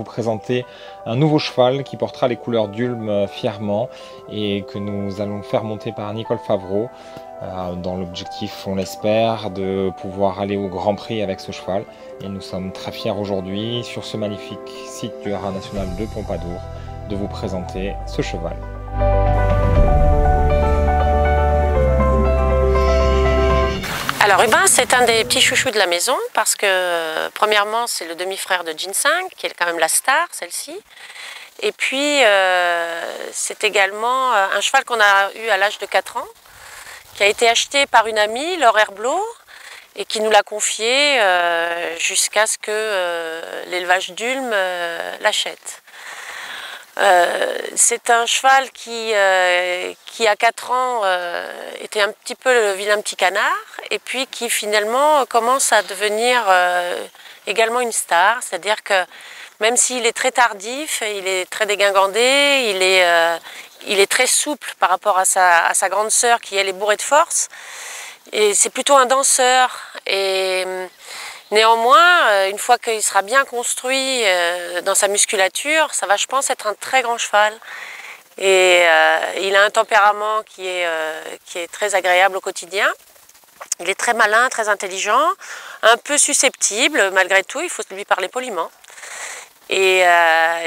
vous présenter un nouveau cheval qui portera les couleurs d'Ulm fièrement et que nous allons faire monter par Nicole Favreau dans l'objectif, on l'espère, de pouvoir aller au Grand Prix avec ce cheval. Et nous sommes très fiers aujourd'hui, sur ce magnifique site du Haras national de Pompadour, de vous présenter ce cheval. Alors Rubin, c'est un des petits chouchous de la maison parce que premièrement c'est le demi-frère de Ginseng qui est quand même la star, celle-ci. Et puis c'est également un cheval qu'on a eu à l'âge de 4 ans, qui a été acheté par une amie, Laure Herblot, et qui nous l'a confié jusqu'à ce que l'élevage d'Ulm l'achète. C'est un cheval qui à 4 ans était un petit peu le vilain petit canard et puis qui finalement commence à devenir également une star, c'est-à-dire que même s'il est très tardif, il est très dégingandé, il est très souple par rapport à sa grande sœur qui elle est bourrée de force, et c'est plutôt un danseur. Et néanmoins, une fois qu'il sera bien construit dans sa musculature, ça va, je pense, être un très grand cheval. Et il a un tempérament qui est très agréable au quotidien. Il est très malin, très intelligent, un peu susceptible, malgré tout, il faut lui parler poliment. Et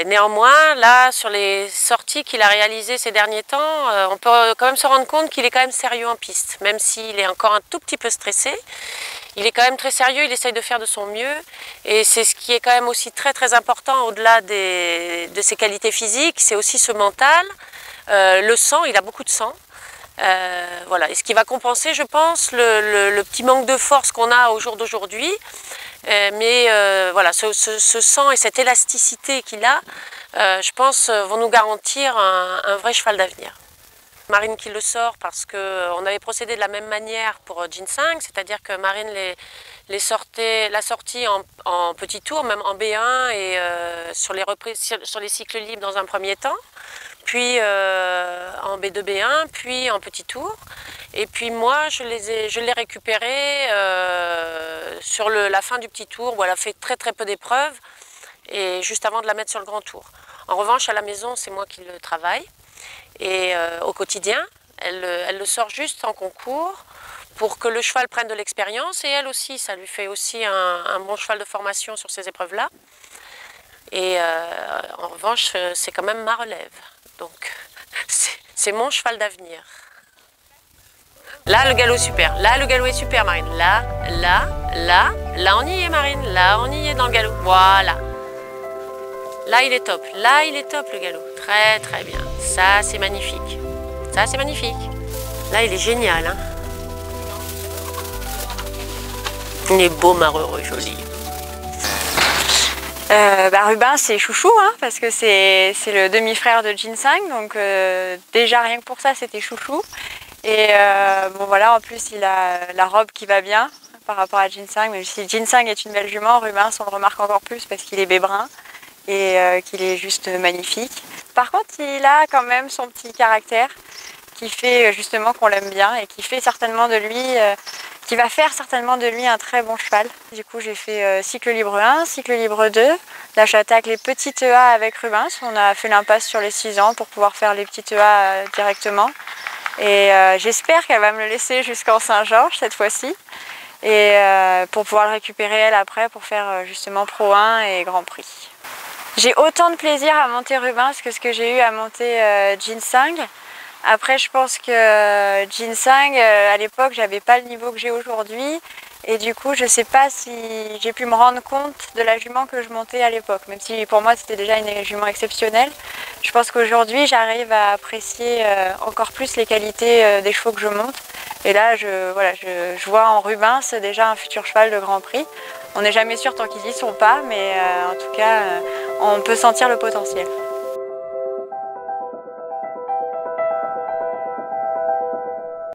néanmoins, là, sur les sorties qu'il a réalisées ces derniers temps, on peut quand même se rendre compte qu'il est quand même sérieux en piste, même s'il est encore un tout petit peu stressé. Il est quand même très sérieux, il essaye de faire de son mieux, et c'est ce qui est quand même aussi très très important au-delà de ses qualités physiques, c'est aussi ce mental, le sang, il a beaucoup de sang. Voilà. Et ce qui va compenser, je pense, le petit manque de force qu'on a au jour d'aujourd'hui. Voilà, ce sang et cette élasticité qu'il a, je pense, vont nous garantir un vrai cheval d'avenir. Marine qui le sort parce qu'on avait procédé de la même manière pour Ginseng, c'est-à-dire que Marine l'a sortie en petit tour, même en B1 et sur les cycles libres dans un premier temps, puis en B2, B1, puis en petit tour. Et puis moi, je l'ai récupérée sur la fin du petit tour où elle a fait très très peu d'épreuves et juste avant de la mettre sur le grand tour. En revanche, à la maison, c'est moi qui le travaille. Et au quotidien, elle le sort juste en concours pour que le cheval prenne de l'expérience et elle aussi, ça lui fait aussi un bon cheval de formation sur ces épreuves-là. Et en revanche, c'est quand même ma relève. Donc, c'est mon cheval d'avenir. Là, le galop super. Là, le galop est super, Marine. Là, on y est, Marine. Là, on y est dans le galop. Voilà. Là, il est top. Là, il est top, le galop. Très, très bien. Ça, c'est magnifique. Ça, c'est magnifique. Là, il est génial. Hein. Il est beau, malheureux, joli. Rubin, c'est chouchou, hein, parce que c'est le demi-frère de Ginseng. Donc, déjà, rien que pour ça, c'était chouchou. Et bon, voilà, en plus, il a la robe qui va bien par rapport à Ginseng. Même si Ginseng est une belle jument, Rubin, on le remarque encore plus parce qu'il est bébrun et qu'il est juste magnifique. Par contre, il a quand même son petit caractère qui fait justement qu'on l'aime bien et qui fait certainement de lui, qui va faire certainement de lui un très bon cheval. Du coup, j'ai fait cycle libre 1, cycle libre 2. Là, j'attaque les petites EA avec Rubens. On a fait l'impasse sur les 6 ans pour pouvoir faire les petites EA directement. Et j'espère qu'elle va me le laisser jusqu'en Saint-Georges cette fois-ci. Et pour pouvoir le récupérer elle après pour faire justement Pro 1 et Grand Prix. J'ai autant de plaisir à monter Rubens que ce que j'ai eu à monter Ginseng. Après, je pense que Ginseng, à l'époque, j'avais pas le niveau que j'ai aujourd'hui. Et du coup, je sais pas si j'ai pu me rendre compte de la jument que je montais à l'époque. Même si pour moi, c'était déjà une jument exceptionnelle. Je pense qu'aujourd'hui, j'arrive à apprécier encore plus les qualités des chevaux que je monte. Et là, je vois en Rubens déjà un futur cheval de Grand Prix. On n'est jamais sûr tant qu'ils y sont pas, mais en tout cas, on peut sentir le potentiel.